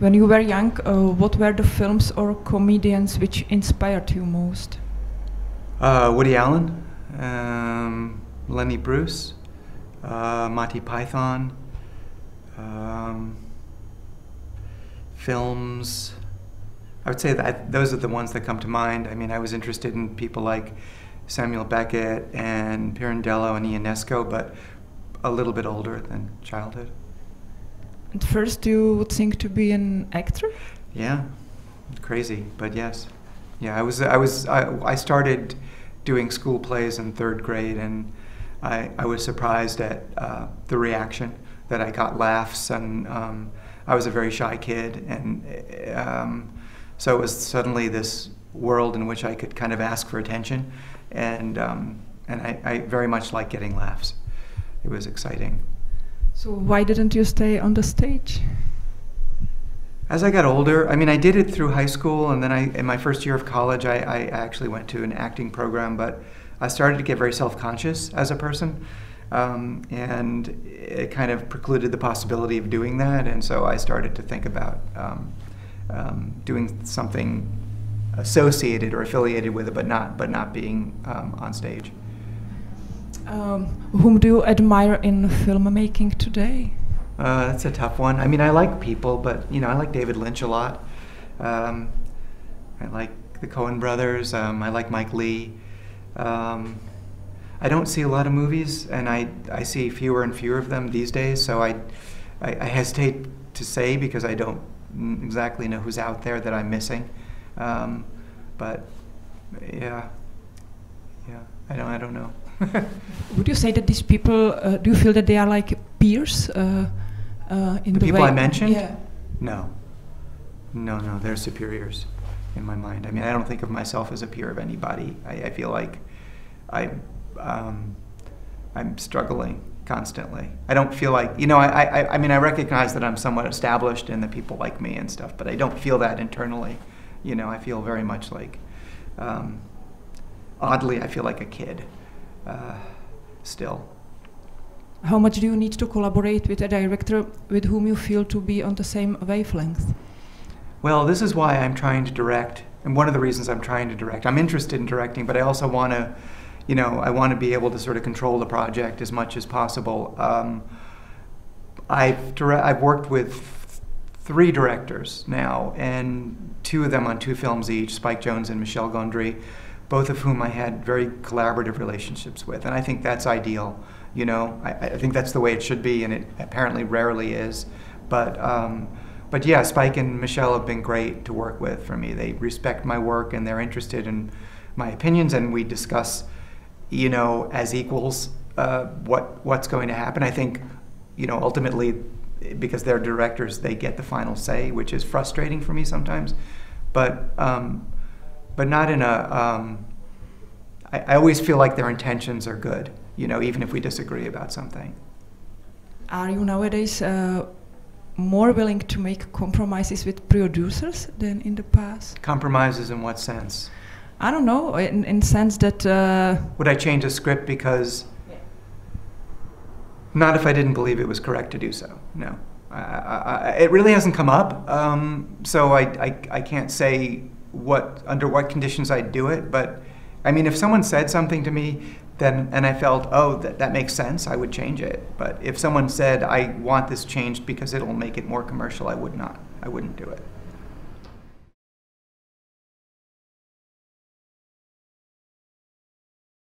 When you were young, what were the films or comedians which inspired you most? Woody Allen, Lenny Bruce, Monty Python, films. I would say that those are the ones that come to mind. I mean, I was interested in people like Samuel Beckett and Pirandello and Ionesco, but a little bit older than childhood. At first you would think to be an actor? Yeah, crazy, but yes. Yeah, I started doing school plays in 3rd grade, and I was surprised at the reaction, that I got laughs, and I was a very shy kid, and so it was suddenly this world in which I could kind of ask for attention, and I very much like getting laughs. It was exciting. So why didn't you stay on the stage? As I got older, I mean, I did it through high school, and then in my first year of college, I actually went to an acting program, but I started to get very self-conscious as a person, and it kind of precluded the possibility of doing that, and so I started to think about doing something associated or affiliated with it, but not being on stage. Whom do you admire in filmmaking today? That's a tough one. I mean, I like people, but you know, I like David Lynch a lot. I like the Coen brothers. I like Mike Lee. I don't see a lot of movies, and I see fewer and fewer of them these days. So I hesitate to say, because I don't exactly know who's out there that I'm missing. But yeah, I don't know. Would you say that these people, do you feel that they are like peers in the people way? I mentioned? Yeah. No, they're superiors in my mind. I mean, I don't think of myself as a peer of anybody. I feel like I'm struggling constantly. I don't feel like, you know, I mean, I recognize that I'm somewhat established and that people like me and stuff, but I don't feel that internally. You know, I feel very much like, oddly, I feel like a kid. Still. How much do you need to collaborate with a director with whom you feel to be on the same wavelength? Well, this is why I'm trying to direct, and one of the reasons I'm trying to direct. I'm interested in directing, but I also want to, you know, I want to be able to sort of control the project as much as possible. I've worked with 3 directors now, and 2 of them on 2 films each, Spikem Jonzem and Michelem Gondrym, both of whom I had very collaborative relationships with, and I think that's ideal. You know, I think that's the way it should be, and it apparently rarely is. But yeah, Spike and Michel have been great to work with for me. They respect my work, and they're interested in my opinions, and we discuss, you know, as equals, what's going to happen. I think, you know, ultimately, because they're directors, they get the final say, which is frustrating for me sometimes. But not in a, I always feel like their intentions are good, you know, even if we disagree about something. Are you nowadays more willing to make compromises with producers than in the past? Compromises in what sense? I don't know, in sense that... Would I change a script because... Not if I didn't believe it was correct to do so, no. It really hasn't come up, so I can't say under what conditions I'd do it, but I mean, if someone said something to me then, and I felt, oh, that makes sense, I would change it. But if someone said, I want this changed because it'll make it more commercial, I wouldn't do it.